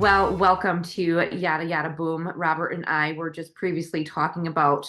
Well, welcome to Yada Yada Boom. Robert and I were just previously talking about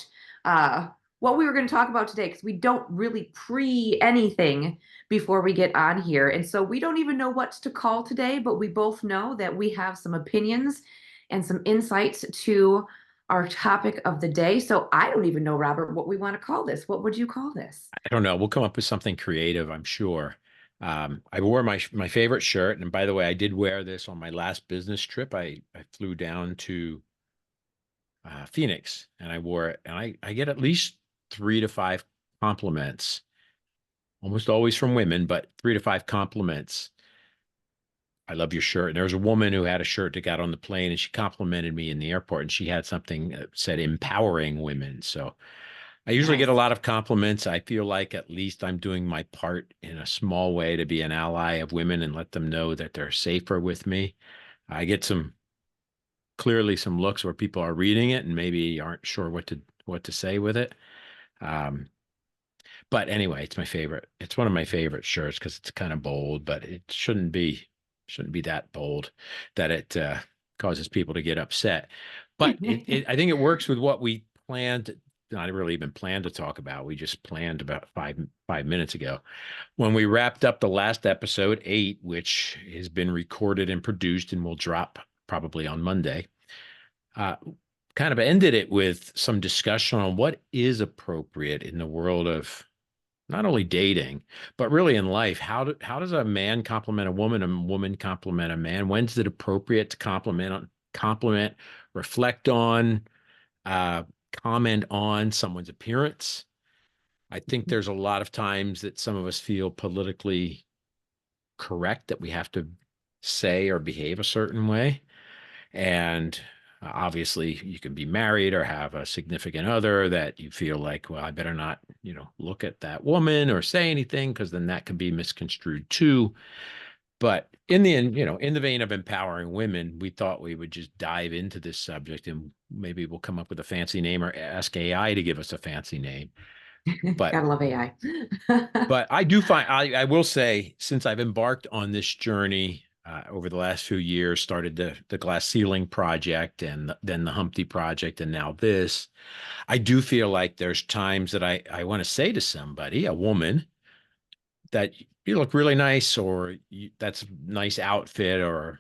what we were going to talk about today because we don't really pre anything before we get on here. And so we don't even know what to call today, but we both know that we have some opinions and some insights to our topic of the day. So I don't even know, Robert, what we want to call this. What would you call this? I don't know. We'll come up with something creative, I'm sure. I wore my favorite shirt, and by the way, I did wear this on my last business trip. I flew down to Phoenix, and I wore it, and I get at least 3 to 5 compliments, almost always from women, but 3 to 5 compliments. I love your shirt. And there was a woman who had a shirt that got on the plane, and she complimented me in the airport, and she had something that said empowering women. So I usually get a Nice. lot of compliments. I feel like at least I'm doing my part in a small way to be an ally of women and let them know that they're safer with me. I get clearly some looks where people are reading it and maybe aren't sure what to say with it. Um, but anyway, it's my favorite. It's one of my favorite shirts because it's kind of bold, but it shouldn't be that bold that it causes people to get upset. But I think it works with what we planned. Not really even planned to talk about. We just planned about five minutes ago when we wrapped up the last episode 8, which has been recorded and produced and will drop probably on Monday. Uh, Kind of ended it with some discussion on what is appropriate in the world of not only dating, but really in life. How does a man compliment a woman compliment a man? When's it appropriate to compliment, reflect on, uh, comment on someone's appearance? I think there's a lot of times that some of us feel politically correct that we have to say or behave a certain way. And obviously, you can be married or have a significant other that you feel like, well, I better not, look at that woman or say anything because then that can be misconstrued too. But in the end, in the vein of empowering women, we thought we would just dive into this subject and maybe we'll come up with a fancy name or ask AI to give us a fancy name. But Gotta love AI. but I do find I will say since I've embarked on this journey over the last few years, started the glass ceiling project and then the Humpty project, and now this, I do feel like there's times that I want to say to somebody, a woman, that you look really nice, or that's a nice outfit, or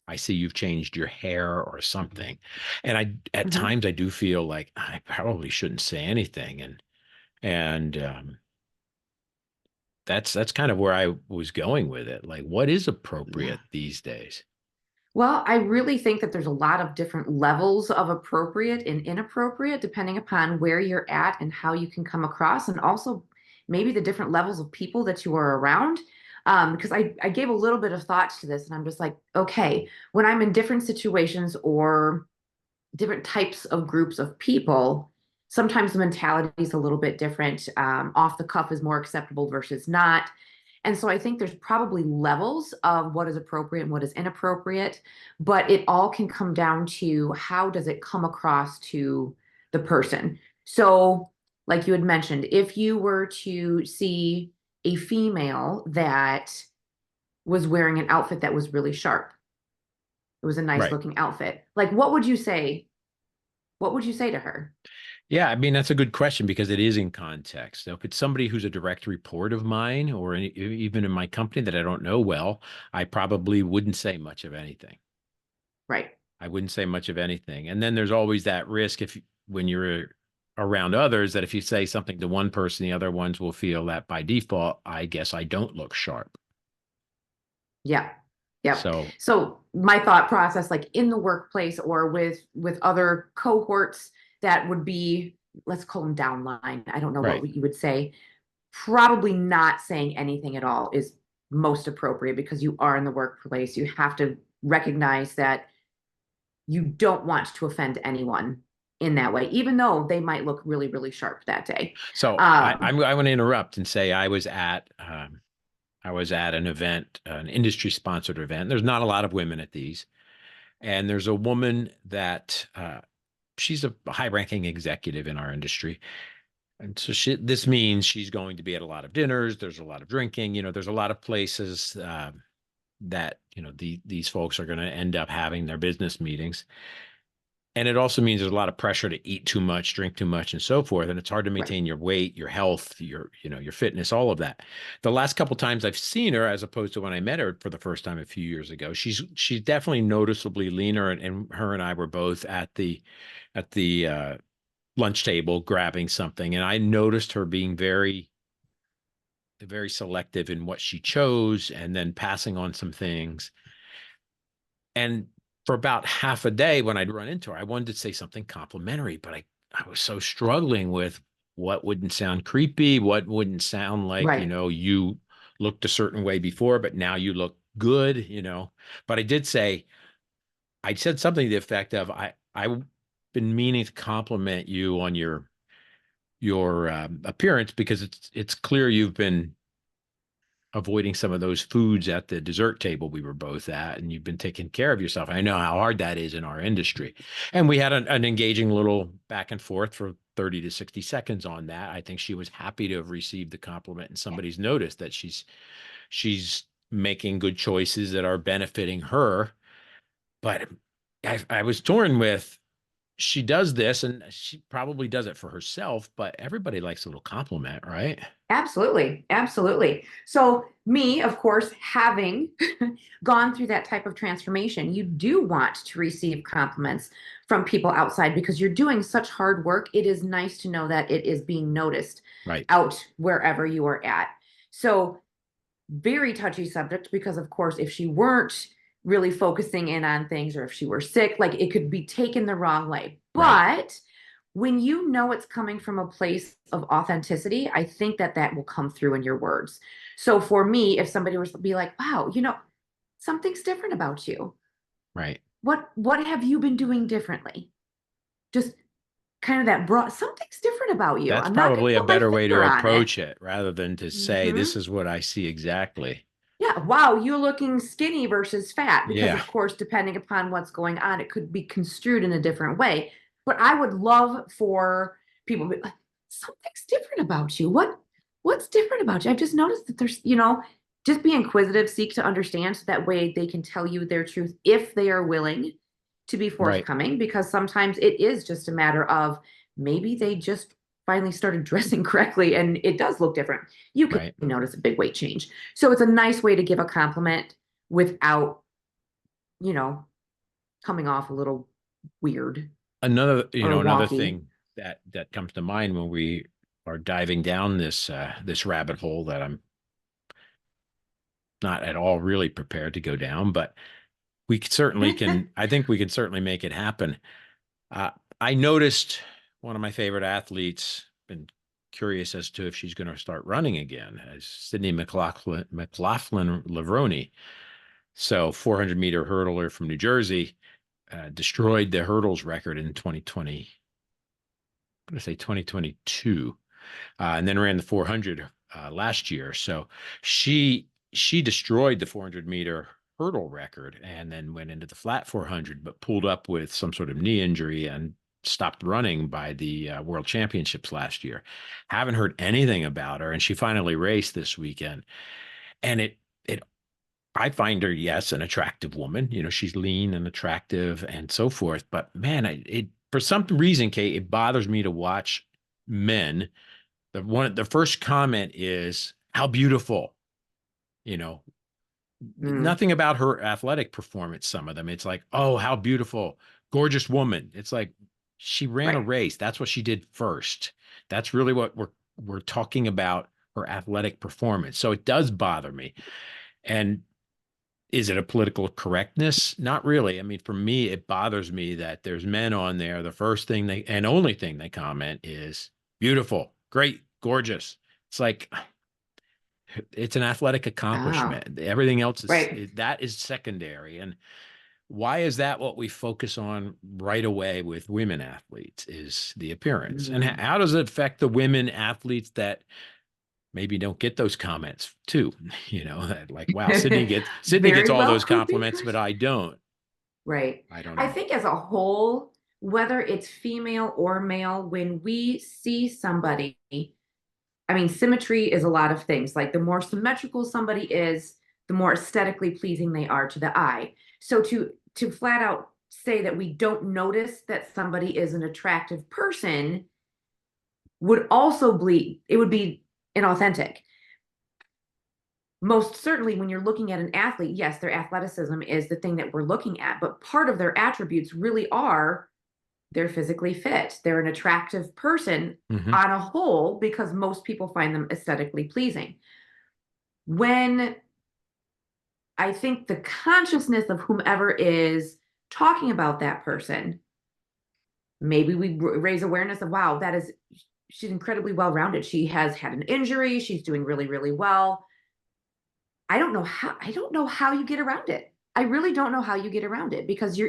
I see you've changed your hair or something, and at Mhm. times I do feel like I probably shouldn't say anything, and that's kind of where I was going with it. Like, what is Yeah. appropriate these days? Well, I really think that there's a lot of different levels of appropriate and inappropriate depending upon where you're at and how you can come across, and also maybe the different levels of people that you are around. Because I gave a little bit of thought to this, and I'm just like, okay, when I'm in different situations or different types of groups of people, sometimes the mentality is a little bit different. Off the cuff is more acceptable versus not. And so I think there's probably levels of what is appropriate and what is inappropriate, but it all can come down to how does it come across to the person. So, like you had mentioned, if you were to see a female that was wearing an outfit that was really sharp, it was a nice Right. looking outfit. Like, what would you say? What would you say to her? Yeah, I mean, that's a good question because it is in context. So if it's somebody who's a direct report of mine or even in my company that I don't know well, I probably wouldn't say much of anything. Right. I wouldn't say much of anything. And then there's always that risk when you're around others that if you say something to one person, the other ones will feel that by default, I guess I don't look sharp. Yeah. Yep. So, So my thought process, like in the workplace or with other cohorts that would be, let's call them downline. I don't know right. what you would say. Probably not saying anything at all is most appropriate because you are in the workplace. You have to recognize that you don't want to offend anyone in that way, even though they might look really, really sharp that day. So Um, I want to interrupt and say I was at an event, an industry sponsored event. There's not a lot of women at these. And there's a woman that she's a high ranking executive in our industry. And so this means she's going to be at a lot of dinners. There's a lot of drinking. There's a lot of places that, these folks are going to end up having their business meetings. And it also means there's a lot of pressure to eat too much, drink too much, and so forth. And it's hard to Right. maintain your weight, your health, your fitness, all of that. The last couple times I've seen her, as opposed to when I met her for the first time a few years ago, she's definitely noticeably leaner. And her and I were both at the lunch table grabbing something, and I noticed her being very, very selective in what she chose, and then passing on some things. And for about half a day, when I'd run into her, I wanted to say something complimentary, but I was so struggling with what wouldn't sound creepy, what wouldn't sound like, Right. you looked a certain way before, but now you look good. But I said something to the effect of, I've been meaning to compliment you on your appearance, because it's clear you've been avoiding some of those foods at the dessert table we were both at, and you've been taking care of yourself. I know how hard that is in our industry. And we had an engaging little back and forth for 30 to 60 seconds on that. I think she was happy to have received the compliment, and somebody's noticed that she's making good choices that are benefiting her. But I was torn with, she does this and she probably does it for herself, but everybody likes a little compliment, right? Absolutely. Absolutely. So, me, of course, having gone through that type of transformation, you do want to receive compliments from people outside because you're doing such hard work. It is nice to know that it is being noticed Right. out wherever you are at. So, very touchy subject because, of course, if she weren't really focusing in on things or if she were sick, like it could be taken the wrong way. Right. But when you know it's coming from a place of authenticity, I think that that will come through in your words. So for me, if somebody was to be like, wow, something's different about you. Right. What have you been doing differently? Just kind of that broad, something's different about you. That's I'm not going to probably a put my better way to finger on it. approach it, rather than to say, this Hmm. is what I see exactly. Yeah, wow, you're looking skinny versus fat because, Yeah. of course, depending upon what's going on, it could be construed in a different way. But I would love for people to be like, something's different about you. What's different about you? I've just noticed that just be inquisitive, seek to understand so that way they can tell you their truth if they are willing to be Right. forthcoming, because sometimes it is just a matter of maybe they just finally started dressing correctly and it does look different. You can Right. notice a big weight change. So it's a nice way to give a compliment without, you know, coming off a little weird or Another wonky. thing that comes to mind when we are diving down this rabbit hole that I'm not at all really prepared to go down, but I think we can certainly make it happen. Uh, I noticed one of my favorite athletes, been curious as to if she's going to start running again, as Sydney McLaughlin Lavroni. So 400-meter hurdler from New Jersey, destroyed the hurdles record in 2020. I'm going to say 2022, and then ran the 400 last year. So she destroyed the 400-meter hurdle record, and then went into the flat 400, but pulled up with some sort of knee injury and stopped running by the World Championships last year. Haven't heard anything about her, and she finally raced this weekend. And it I find her, yes, an attractive woman. She's lean and attractive and so forth. But man, it for some reason, Kate, it bothers me to watch men. The first comment is how beautiful. You know, Mm, Nothing about her athletic performance. Some of them, it's like, oh, how beautiful, gorgeous woman. It's like, she ran a right. race. That's what she did first. That's really what we're talking about, her athletic performance. So it does bother me. And is it a political correctness? Not really. I mean, for me, it bothers me that there's men on there. The first thing they and only thing they comment is beautiful, great, gorgeous. It's like, it's an athletic Oh, accomplishment. Everything else right. that is secondary. And why is that what we focus on right away with women athletes, is the appearance? And Mm. how does it affect the women athletes that maybe don't get those comments too? That like, wow, Sydney gets Very all well those could be compliments, but question. I don't. Right. I don't I know. think as a whole, whether it's female or male, when we see somebody, I mean, symmetry is a lot of things. Like the more symmetrical somebody is, the more aesthetically pleasing they are to the eye. So to flat out say that we don't notice that somebody is an attractive person would also bleed, it would be inauthentic. Most certainly, when you're looking at an athlete, yes, their athleticism is the thing that we're looking at, but part of their attributes really are they're physically fit. They're an attractive person Hmm. on a whole because most people find them aesthetically pleasing. When I think the consciousness of whomever is talking about that person, maybe we raise awareness of, wow, that is, she's incredibly well rounded. She has had an injury. She's doing really, really well. I don't know how you get around it. I really don't know how you get around it because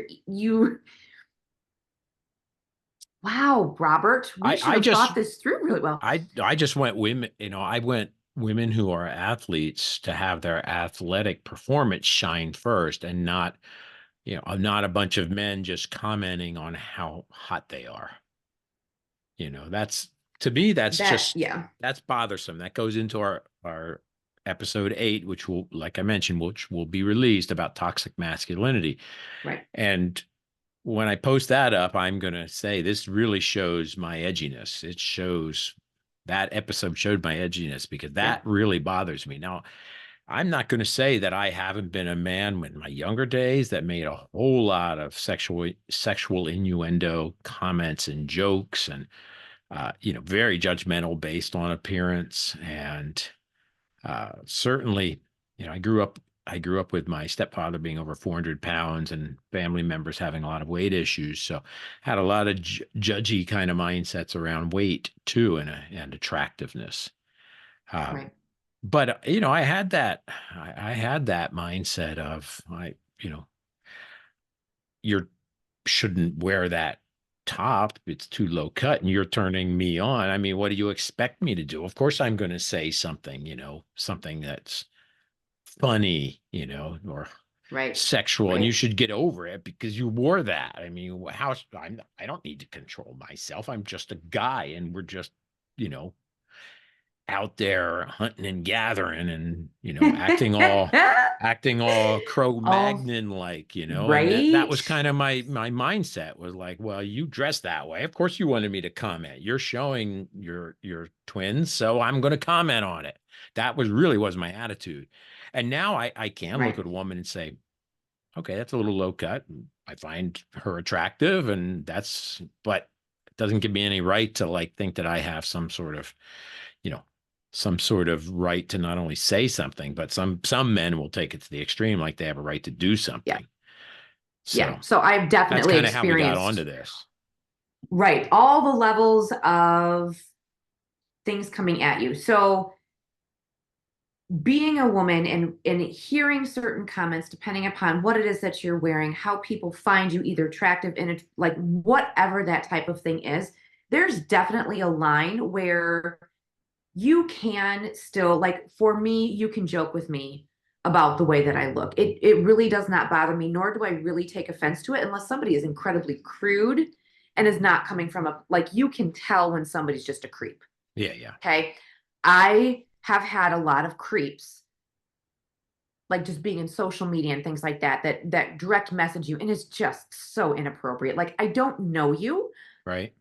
wow, Robert, we should I have just thought this through really well. I just went women, I went women who are athletes to have their athletic performance shine first and not, not a bunch of men just commenting on how hot they are. That's to me, Yeah, that's bothersome. That goes into our episode 8, which will, like I mentioned, which will be released about toxic masculinity. right. And when I post that up, I'm going to say this really shows my edginess. It shows that episode showed my edginess because Yeah, that really bothers me. Now, I'm not going to say that I haven't been a man in my younger days that made a whole lot of sexual innuendo comments and jokes and very judgmental based on appearance. And certainly, I grew up with my stepfather being over 400 pounds and family members having a lot of weight issues. So had a lot of judgy kind of mindsets around weight too, and attractiveness. Uh, right. but I had that mindset of you shouldn't wear that top. It's too low cut and you're turning me on. I mean, what do you expect me to do? Of course, I'm going to say something, something that's funny, or Right. sexual, and you Right. should get over it because you wore that. I mean, I don't need to control myself. I'm just a guy and we're just, you know, out there hunting and gathering and, acting all All Cro-Magnon like, and that right. was kind of my mindset was like, well, you dress that way. Of course you wanted me to comment. You're showing your twins, so I'm going to comment on it. That was my attitude. And now I can look Right. at a woman and say, okay, that's a little low cut. I find her attractive but it doesn't give me any right to like think that I have you know, some sort of right to not only say something, but some men will take it to the extreme, like they have a right to do Yeah. something. Yeah. So So I've that's definitely kind of how we got onto experienced, this. right, all the levels of things coming at you. So being a woman and hearing certain comments depending upon what it is that you're wearing, how people find you either attractive and like whatever that type of thing is, there's definitely a line where you can still, like, for me, you can joke with me about the way that I look. It really does not bother me, nor do I really take offense to it unless somebody is incredibly crude and is not coming from a, like, you can tell when somebody's just a creep. Yeah, yeah, Okay. I have had a lot of creeps, like just being in social media and things like that, that direct message you and it's just so inappropriate. Like, I don't know you. right.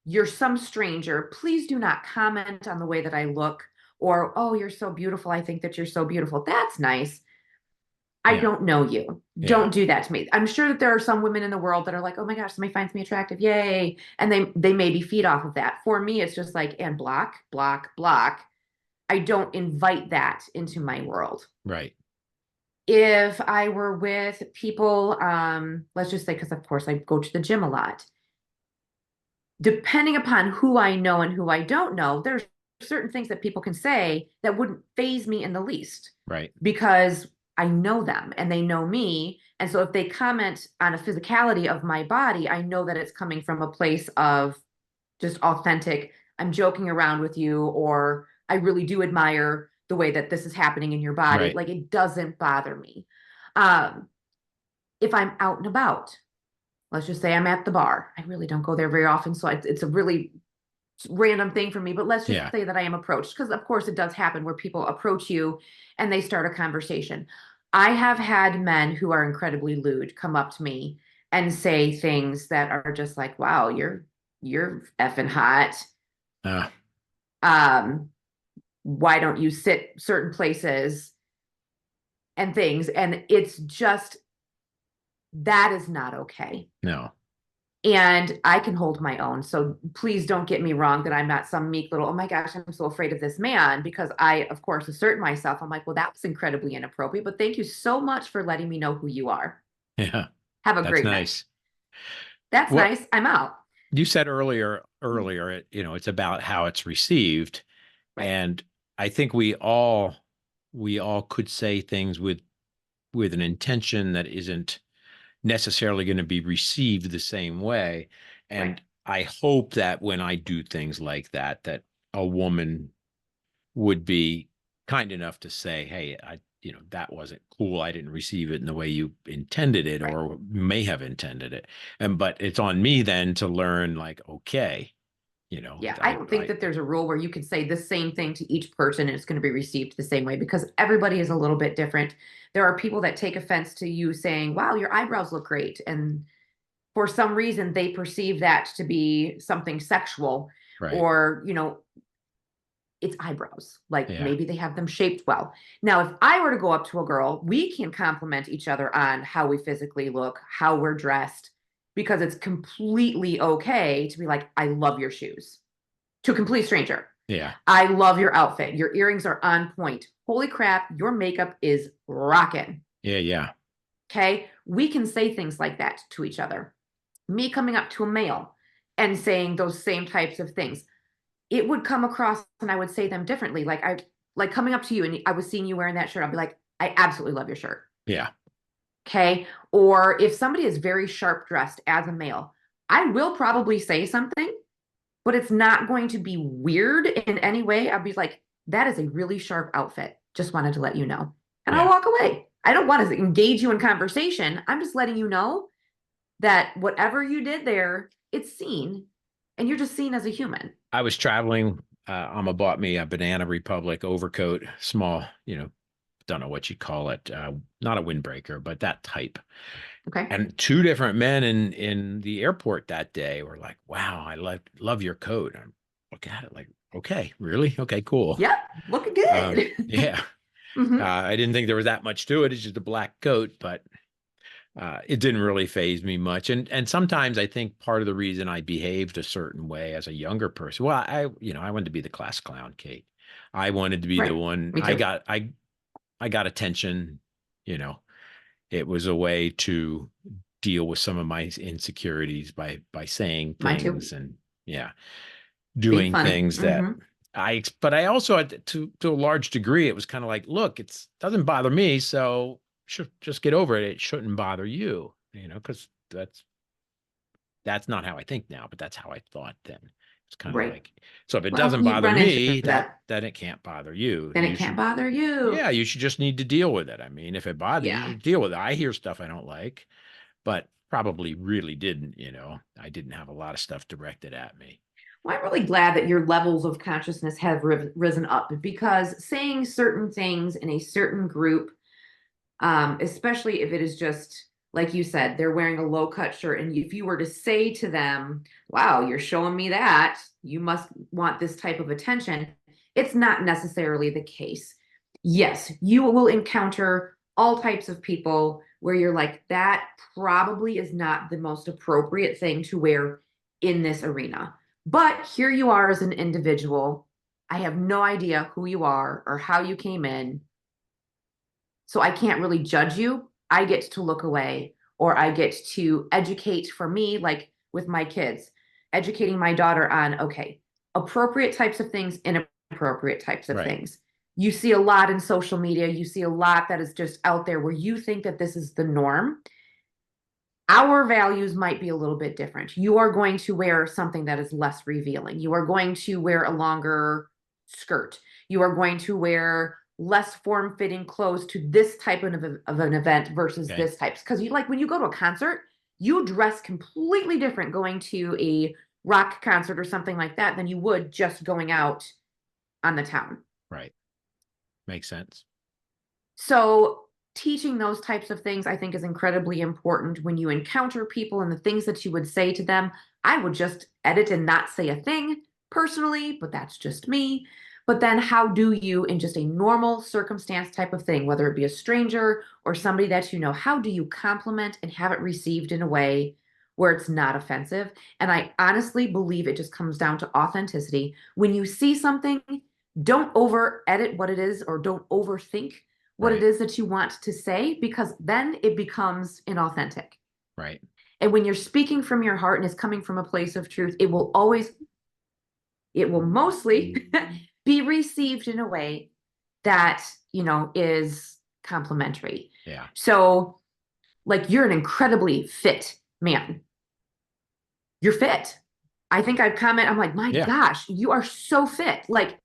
You're some stranger. Please do not comment on the way that I look or, oh, you're so beautiful. I think that you're so beautiful. That's nice. I Yeah, don't know you. yeah, Don't do that to me. I'm sure that there are some women in the world that are like, oh my gosh, somebody finds me attractive. Yay. And they maybe feed off of that. For me, it's just like, and block, block, block. I don't invite that into my world. right. If I were with people, let's just say, because of course I go to the gym a lot, depending upon who I know and who I don't know, there's certain things that people can say that wouldn't phase me in the least Right. because I know them and they know me. And so if they comment on a physicality of my body, I know that it's coming from a place of just authentic, I'm joking around with you, or I really do admire the way that this is happening in your body. Right. Like, it doesn't bother me. Um, if I'm out and about, let's just say I'm at the bar. I really don't go there very often. So it's a really random thing for me, but let's just Yeah. say that I am approached, because of course it does happen where people approach you and they start a conversation. I have had men who are incredibly lewd come up to me and say things that are just like, wow, you're effing hot. Uh, Um, why don't you sit certain places and things? And it's just, that is not okay. no. And I can hold my own. So please don't get me wrong that I'm not some meek little, oh my gosh, I'm so afraid of this man, because I, of course, assert myself. I'm like, well, that was incredibly inappropriate, but thank you so much for letting me know who you are. Yeah. Have a That's great night. nice. That's What nice. I'm out. you said earlier, it's about how it's received. Right. And I think we all could say things with an intention that isn't necessarily going to be received the same way. Right. And I hope that when I do things like that, that a woman would be kind enough to say, hey, that wasn't cool. I didn't receive it in the way you intended it Right. or may have intended it. But it's on me then to learn, like, okay, Yeah, I don't think that there's a rule where you can say the same thing to each person and it's going to be received the same way, because everybody is a little bit different. There are people that take offense to you saying, wow, your eyebrows look great. And for some reason, they perceive that to be something sexual, right. or, it's eyebrows. Like Yeah. maybe they have them shaped well. Now, if I were to go up to a girl, we can compliment each other on how we physically look, how we're dressed, because it's completely okay to be like, I love your shoes, to a complete stranger. Yeah. I love your outfit. Your earrings are on point. Holy crap, your makeup is rocking. Yeah. Yeah. Okay. We can say things like that to each other. Me coming up to a male and saying those same types of things, it would come across and I would say them differently. Like coming up to you and I was seeing you wearing that shirt, I'll be like, I absolutely love your shirt. Yeah. Okay. Or if somebody is very sharp dressed as a male, I will probably say something, but it's not going to be weird in any way. I'll be like, that is a really sharp outfit. Just wanted to let you know. And I'll Yeah. walk away. I don't want to engage you in conversation. I'm just letting you know that whatever you did there, it's seen and you're just seen as a human. I was traveling. Alma bought me a Banana Republic overcoat, small, don't know what you call it. Not a windbreaker, but that type. Okay. And two different men in the airport that day were like, "Wow, I love your coat." I'm look at it like, "Okay, really? Okay, cool." Yep. Looking good. Yeah, Hmm. I didn't think there was that much to it. It's just a black coat, but it didn't really phase me much. And sometimes I think part of the reason I behaved a certain way as a younger person, well, I wanted to be the class clown, Kate. I wanted to be the Right. one. Me too. I got attention. You know, it was a way to deal with some of my insecurities by saying Mine too. things and yeah, Being doing funny. things that Hmm. but I also to a large degree it was kind of like, look, it's doesn't bother me, so should just get over it. It shouldn't bother you, because that's not how I think now, but that's how I thought then. It's kind of Right. like, so if it Well, doesn't you bother run into me, that that, then it can't bother you. then it can't bother you. Yeah, you should just need to deal with it. I mean, if it bothers you, Yeah. just deal with it. I hear stuff I don't like, but probably really didn't, I didn't have a lot of stuff directed at me. Well, I'm really glad that your levels of consciousness have risen up, because saying certain things in a certain group, especially if it is just like you said, they're wearing a low cut shirt. And if you were to say to them, wow, you're showing me that, you must want this type of attention, it's not necessarily the case. Yes, you will encounter all types of people where you're like, that probably is not the most appropriate thing to wear in this arena. But here you are as an individual. I have no idea who you are or how you came in, so I can't really judge you. I get to look away, or I get to educate, for me, like with my kids, educating my daughter on, okay, appropriate types of things, inappropriate types of Right. things. You see a lot in social media, you see a lot that is just out there where you think that this is the norm. Our values might be a little bit different. You are going to wear something that is less revealing. You are going to wear a longer skirt. You are going to wear less form-fitting clothes to this type of an event versus Okay. this type. Because you, like when you go to a concert, you dress completely different going to a rock concert or something like that than you would just going out on the town. Right. Makes sense. So teaching those types of things, I think, is incredibly important when you encounter people and the things that you would say to them. I would just edit and not say a thing personally, but that's just me. But then how do you, in just a normal circumstance type of thing, whether it be a stranger or somebody that you know, how do you compliment and have it received in a way where it's not offensive? And I honestly believe it just comes down to authenticity. When you see something, don't over edit what it is or don't overthink what it Right. is that you want to say, because then it becomes inauthentic. Right. And when you're speaking from your heart and it's coming from a place of truth, it will mostly be received in a way that, is complimentary. Yeah. So, like, you're an incredibly fit man. You're fit. I think I'd comment, I'm like, my Yeah. gosh, you are so fit. Like,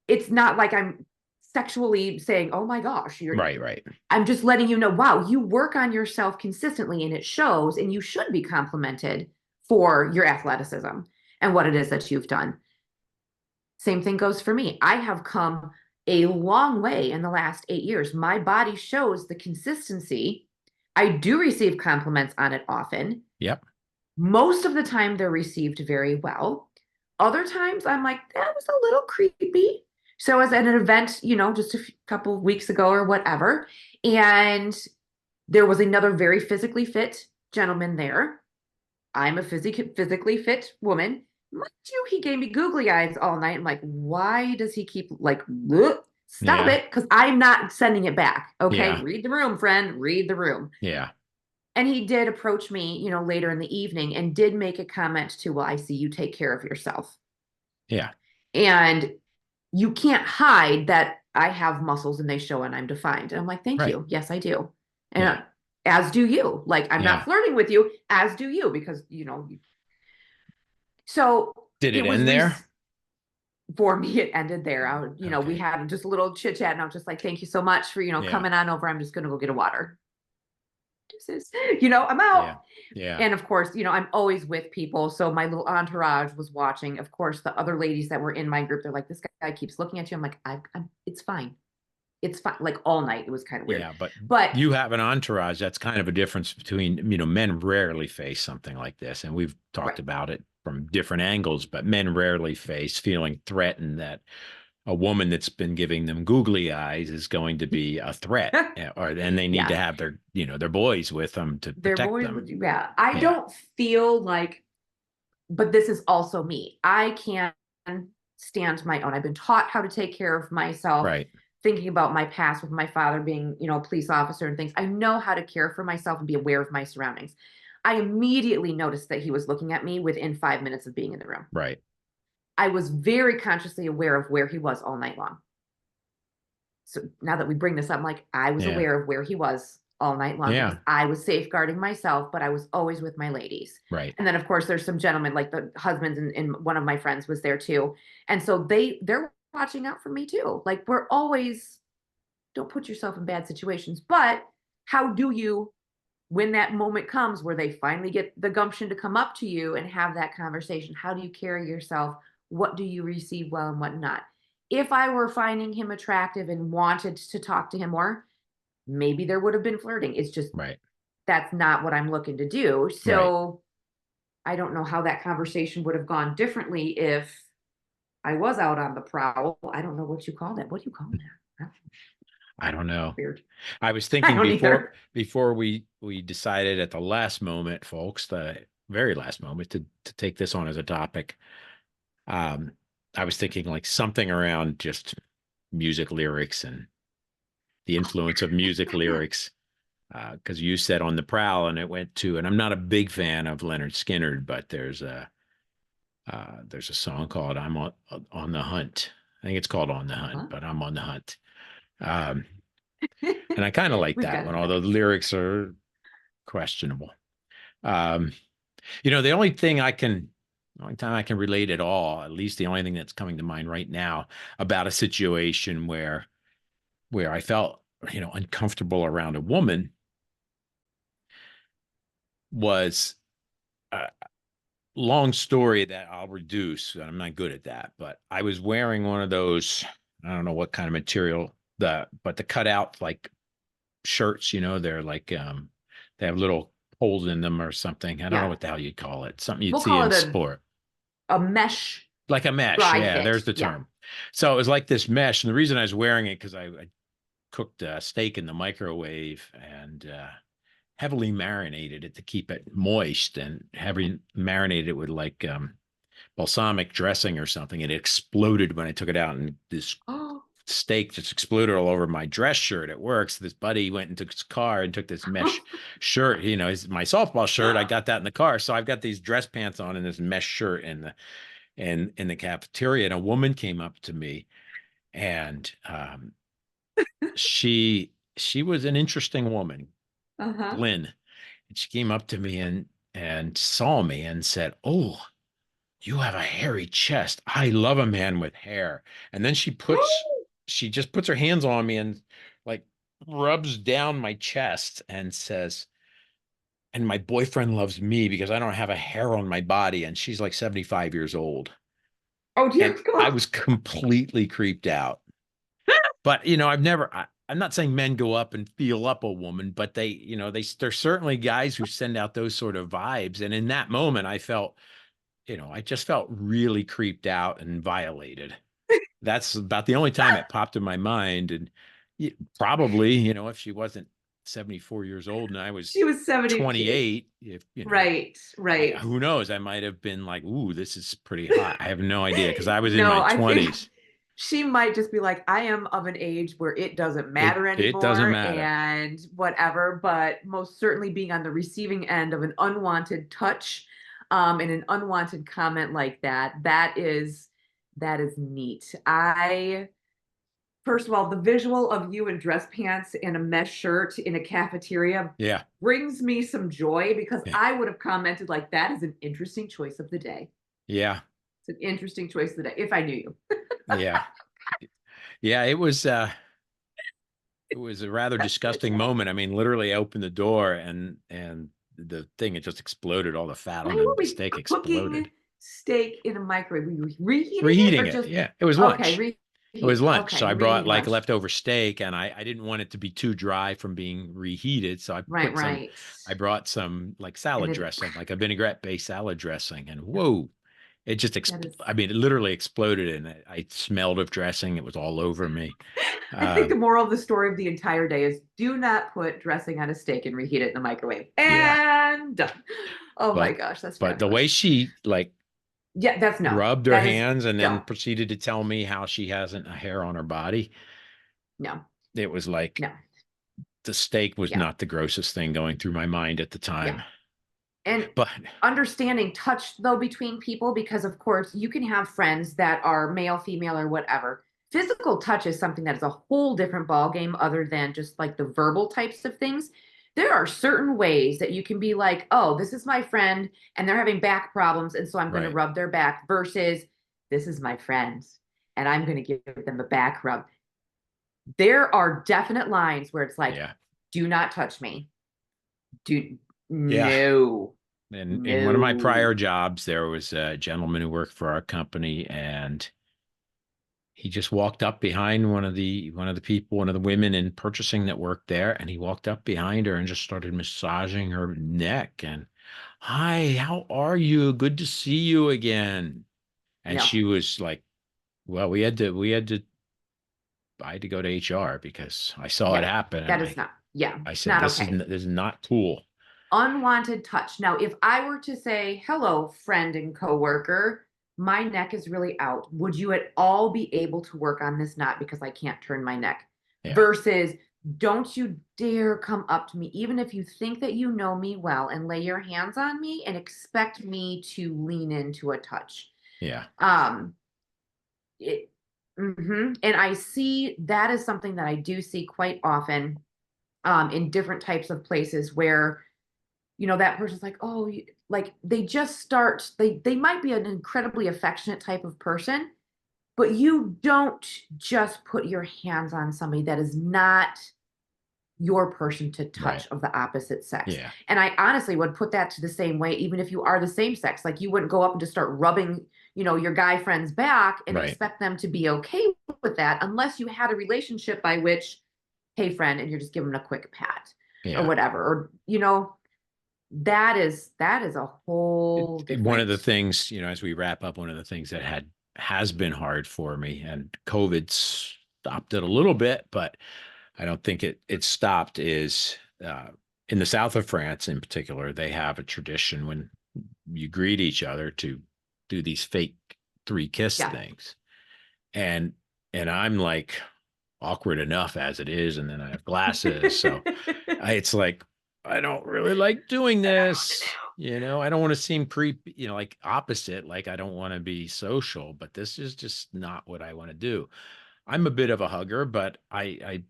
it's not like I'm sexually saying, oh my gosh, Right. Right. I'm just letting you know, wow, you work on yourself consistently and it shows, and you should be complimented for your athleticism and what it is that you've done. Same thing goes for me. I have come a long way in the last 8 years. My body shows the consistency. I do receive compliments on it often. Yep. Most of the time, they're received very well. Other times, I'm like, that was a little creepy. So, as at an event, just a couple of weeks ago or whatever, and there was another very physically fit gentleman there. I'm a physically fit woman. Mind you, he gave me googly eyes all night. I'm like, why does he keep like, "Ugh, stop Yeah. it?" Because I'm not sending it back. Okay, Yeah. read the room, friend, read the room. Yeah. And he did approach me, later in the evening and did make a comment to, well, I see you take care of yourself. Yeah. And you can't hide that I have muscles and they show and I'm defined. And I'm like, thank Right. you. Yes, I do. And Yeah. as do you. Like, I'm not Yeah. flirting with you, as do you, because, so Did it it was end there? for me, it ended there. We Okay. had just a little chit chat and I was just like, thank you so much for, Yeah. coming on over. I'm just going to go get a water. I'm out. Yeah. Yeah. And of course, I'm always with people. So my little entourage was watching. Of course, the other ladies that were in my group, they're like, this guy keeps looking at you. I'm like, it's fine. It's fine. Like all night. It was kind of weird. Yeah. But But you have an entourage. That's kind of a difference between, men rarely face something like this. And we've talked right. about it from different angles, but men rarely face feeling threatened that a woman that's been giving them googly eyes is going to be a threat, and they need to Yeah. have their boys with them to Their protect boys them. would, yeah. I Yeah. don't feel like, but this is also me. I can stand my own. I've been taught how to take care of myself, Right. thinking about my past with my father being, a police officer and things. I know how to care for myself and be aware of my surroundings. I immediately noticed that he was looking at me within 5 minutes of being in the room. Right. I was very consciously aware of where he was all night long. So now that we bring this up, I'm like, I was Yeah. aware of where he was all night long because Yeah. I was safeguarding myself, but I was always with my ladies. Right. And then of course there's some gentlemen, like the husbands, and one of my friends was there too. And so they're watching out for me too. Like, we're always, don't put yourself in bad situations, but how do you, when that moment comes where they finally get the gumption to come up to you and have that conversation, how do you carry yourself? What do you receive well and what not? If I were finding him attractive and wanted to talk to him more, maybe there would have been flirting. It's just, Right. that's not what I'm looking to do. Right. So I don't know how that conversation would have gone differently if I was out on the prowl. I don't know what you call that. What do you call that? I don't know. Weird. I was I thinking don't before either. before we decided at the last moment, folks, the very last moment to take this on as a topic. Um, I was thinking like something around just music lyrics and the influence of music lyrics. Because you said on the prowl, and it went to, and I'm not a big fan of Leonard Skinner, but there's a song called "I'm on the Hunt." I think it's called "On the Hunt," Huh? but I'm on the hunt. Um, and I kind of like We've that got one, that. although the lyrics are questionable. Um, the only time I can relate at all, at least the only thing that's coming to mind right now about a situation where I felt, uncomfortable around a woman was, uh, long story that I'll reduce. I'm not good at that, but I was wearing one of those, I don't know what kind of material, but the cutout like shirts, they're like they have little holes in them or something. I don't know Yeah. what the hell you'd call it. Something you'd We'll see call in it sport. a mesh Like a mesh. dry Yeah, there's fit. the Yeah. term. So it was like this mesh. And the reason I was wearing it because I cooked steak in the microwave and heavily marinated it to keep it moist and heavily marinated it with like balsamic dressing or something. It exploded when I took it out, and this Oh. steak just exploded all over my dress shirt at work. So this buddy went and took his car and took this mesh shirt. My softball shirt. I got that in the car, so I've got these dress pants on and this mesh shirt in the cafeteria. And a woman came up to me, and she was an interesting woman, Uh-huh. Lynn. And she came up to me and saw me and said, "Oh, you have a hairy chest. I love a man with hair." And then she just puts her hands on me and like rubs down my chest and says, "And my boyfriend loves me because I don't have a hair on my body." And she's like 75 years old. Oh, dear And I God. was completely creeped out. But I'm not saying men go up and feel up a woman, but there's certainly guys who send out those sort of vibes. And in that moment, I just felt really creeped out and violated. That's about the only time it popped in my mind. And probably, if she wasn't 74 years old and I was She was 72. 28, if, Right, right. who knows, I might have been like, "Ooh, this is pretty hot." I have no idea because I was in No, my I think 20s. she might just be like, I am of an age where it doesn't It matter it doesn't anymore matter. and whatever, but most certainly being on the receiving end of an unwanted touch, and an unwanted comment like that, that is neat. First of all, the visual of you in dress pants and a mesh shirt in a cafeteria Yeah. brings me some joy because Yeah. I would have commented like that is an interesting choice of the day. Yeah. It's an interesting choice of the day if I knew you. Yeah. Yeah, it was a rather disgusting moment. I mean, literally I opened the door and the thing, it just exploded. All the fat on Why were the we steak cooking exploded. steak in a microwave? Were you reheating it Reheating or it. just Yeah. It was okay, lunch. It was reheat? lunch. So Okay, I brought reheating like lunch. leftover steak and I didn't want it to be too dry from being reheated. So Right, right. I brought some like And salad it dressing, like a vinaigrette based salad dressing. And whoa, it just, that is I mean, it literally exploded and I smelled of dressing. It was all over me. I think the Um, moral of the story of the entire day is do not put dressing on a steak and reheat it in the microwave. yeah, And done. Oh my but, gosh, that's but the way fabulous. she like Yeah, that's no. rubbed her That is hands and then no, proceeded to tell me how she hasn't a hair on her body, no, it was like no. the steak was Yeah, not the grossest thing going through my mind at the yeah. time. And But understanding touch though between people, because of course you can have friends that are male, female, or whatever. Physical touch is something that is a whole different ball game other than just like the verbal types of things. There are certain ways that you can be like, oh, this is my friend and they're having back problems, and so I'm going to right. rub their back versus this is my friend and I'm going to give them a back rub. There are definite lines where it's like, Yeah. do not touch me. Do Yeah. no, And in one of my no. prior jobs, there was a gentleman who worked for our company, and he just walked up behind one of the women in purchasing that worked there, and he walked up behind her and just started massaging her neck and, "Hi, how are you? Good to see you again." And No. she was like, "Well, I had to go to HR because I saw it Yeah, happen." And that is not, yeah, I said, not "This is okay. this is not cool." Unwanted touch. Now, if I were to say, hello, friend and coworker, my neck is really out. Would you at all be able to work on this knot because I can't turn my neck? Yeah. Versus, don't you dare come up to me, even if you think that you know me well, and lay your hands on me and expect me to lean into a touch. Yeah. Um, it, And I see that is something that I do see quite often, in different types of places where that person's like, oh, like they might be an incredibly affectionate type of person, but you don't just put your hands on somebody that is not your person to Right. touch of the opposite sex. Yeah. And I honestly would put that to the same way, even if you are the same sex. Like you wouldn't go up and just start rubbing, your guy friend's back and Right. expect them to be okay with that unless you had a relationship by which, hey, friend, and you're just giving them a quick pat or Yeah. whatever. Or, that is a whole One of different. the things, as we wrap up, one of the things that has been hard for me, and COVID stopped it a little bit, but I don't think it stopped, is in the south of France in particular, they have a tradition when you greet each other to do these fake three kiss Yeah. things. And I'm like awkward enough as it is, and then I have glasses. So it's like I don't really like doing I don't know what to this. I don't want to seem creepy, like opposite, like I don't want to be social, but this is just not what I want to do. I'm a bit of a hugger, but I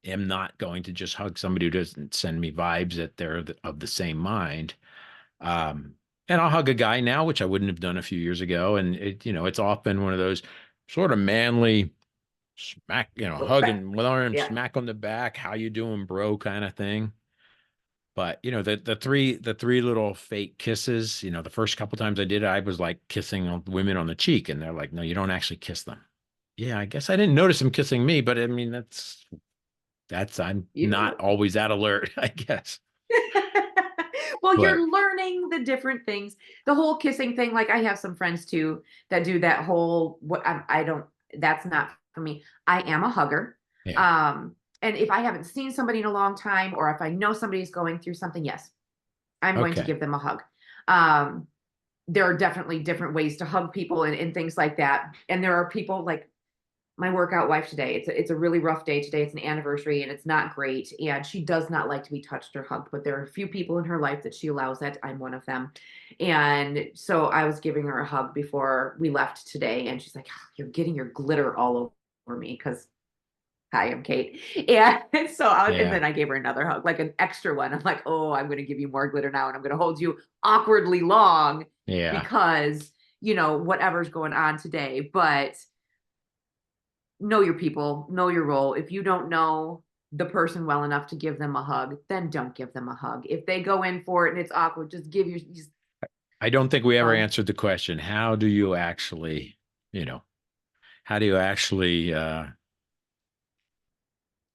am not going to just hug somebody who doesn't send me vibes that they're of the same mind. Um, and I'll hug a guy now, which I wouldn't have done a few years ago. And it's often one of those sort of manly smack, do. hugging with arms, Yeah. smack on the back, how you doing, bro, kind of thing. But the three little fake kisses, the first couple times I did it, I was like kissing women on the cheek, and they're like, "No, you don't actually kiss them." Yeah, I guess I didn't notice them kissing me, but I mean that's I'm not You always that alert, I guess. Well, But you're learning the different things. The whole kissing thing, like I have some friends too that do that whole what I don't that's not for me. I am a hugger. yeah, And if I haven't seen somebody in a long time or if I know somebody's going through something, yes, I'm going to okay, give them a hug. Um, there are definitely different ways to hug people and things like that. And there are people like my workout wife today. It's a really rough day today. It's an anniversary and it's not great. And she does not like to be touched or hugged, but there are a few people in her life that she allows that. I'm one of them. And so I was giving her a hug before we left today, and she's like, "Oh, you're getting your glitter all over me," because hi, I'm Kate. And and yeah, then I gave her another hug, like an extra one. I'm like, "Oh, I'm going to give you more glitter now, and I'm going to hold you awkwardly long yeah. because whatever's going on today." But know your people, know your role. If you don't know the person well enough to give them a hug, then don't give them a hug. If they go in for it and it's awkward, just I don't think we ever go. answered the question. How do you actually, how do you actually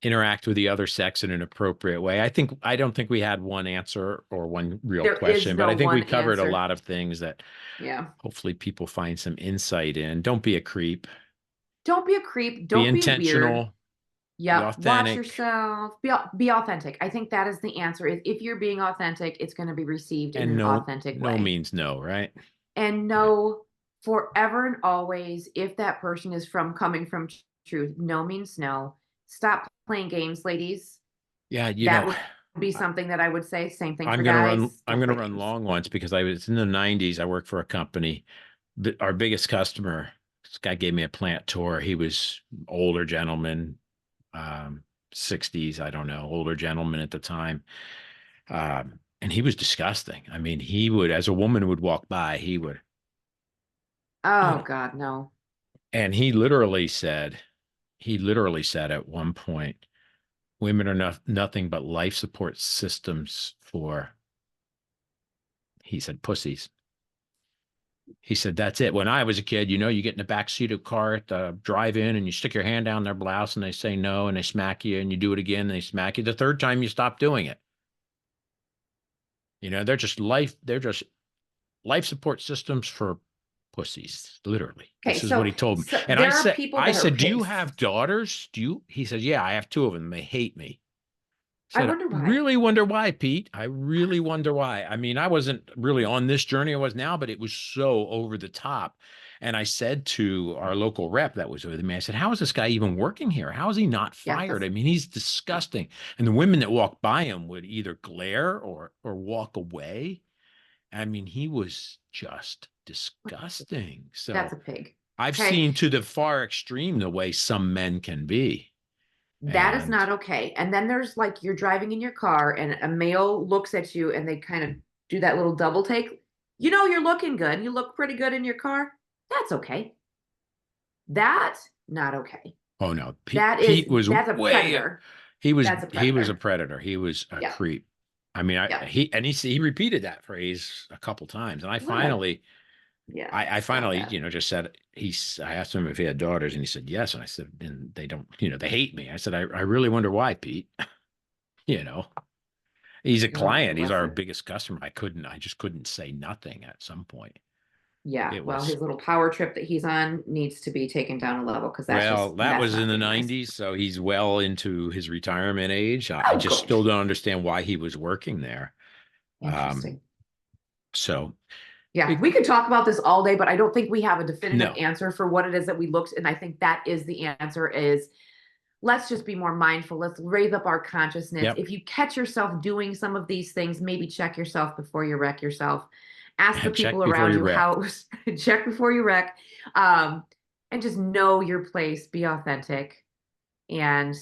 interact with the other sex in an appropriate way? I don't think we had one answer or one real There is question, but no I think we one covered a answer. lot of things that Yeah. hopefully people find some insight in. Don't be a creep. Don't be a creep. Be Don't be weird. intentional. Be Yep. Watch authentic. yourself. Be authentic. I think that is the answer. If you're being authentic, it's going to be received in And an no, authentic no way. means no, right? And Yeah. know forever and always if that person is coming from truth. No means no. Stop playing games, ladies. Yeah, That would be something that I would say. Same thing for guys. I'm Don't gonna play run games. long once because I was in the 90s. I worked for a company. Our biggest customer, this guy gave me a plant tour. He was older gentleman, um, 60s, I don't know, older gentleman at the time. And he was disgusting. I mean, he would, as a woman would walk by, he would, Oh God, no. and he literally said at one point, women are nothing but life support systems for, he said, pussies. He said, that's it. When I was a kid, you get in the back seat of a car at the drive-in and you stick your hand down their blouse and they say no and they smack you and you do it again and they smack you. The third time you stop doing it. They're just life support systems for pussies, literally. Okay, This is what so he told me. so And there are people I that are said, do you pigs. have daughters? He said, yeah, I have two of them. They hate me. I Said, I wonder why. really wonder why, Pete. I really wonder why. I mean, I wasn't really on this journey I was now, but it was so over the top. And I said to our local rep that was with me, I said, how is this guy even working here? How is he not Yeah, fired? that's I mean, he's disgusting. And the women that walked by him would either glare or walk away. I mean, he was just disgusting. that's So a pig. I've Okay. seen to the far extreme the way some men can be. That is And not okay. And then there's like you're driving in your car and a male looks at you and they kind of do that little double take. You're looking good. You look pretty good in your car. That's okay. That's not okay. oh no, That is Pete was that's a way predator. That's a he was a predator. predator. He was a Yeah. creep. I mean, Yeah. he repeated that phrase a couple times, and What? Yeah. I It's not finally, bad. just said I asked him if he had daughters, and he said yes, and I said, and they don't, they hate me. I said, I really wonder why, Pete. You know, he's a Oh, client. He's our listen. biggest customer. I just couldn't say nothing at some point. Yeah. It Well, was his little power trip that he's on needs to be taken down a level because Well, that that's was in not the being nice. 90s, so he's well into his retirement age. I Oh, just good. still don't understand why he was working there. Um, Interesting. so Yeah, it, we could talk about this all day, but I don't think we have a definitive no, answer for what it is that we looked, and I think that is the answer is let's just be more mindful. Let's raise up our consciousness. yep. If you catch yourself doing some of these things, maybe check yourself before you wreck yourself. Ask the people Check before around you you wreck. how check before you wreck. Um, and just know your place, be authentic. And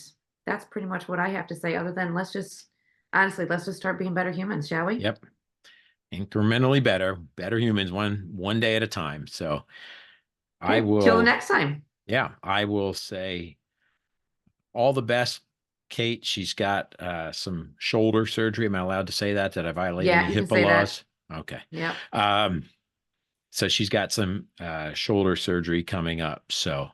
that's pretty much what I have to say, other than let's just start being better humans, shall we? Yep. Incrementally better humans, one day at a time. So I Okay, till the will, next time. yeah, I will say all the best, Kate. She's got some shoulder surgery. Am I allowed to say that? Did I violate Yeah, any you can HIPAA say that. laws? Okay. Yep. Um, So she's got some shoulder surgery coming up. So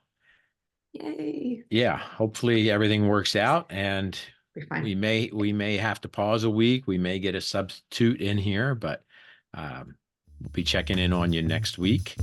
Yay. yeah, hopefully everything works out, and Be fine. we may have to pause a week. We may get a substitute in here, but we'll be checking in on you next week.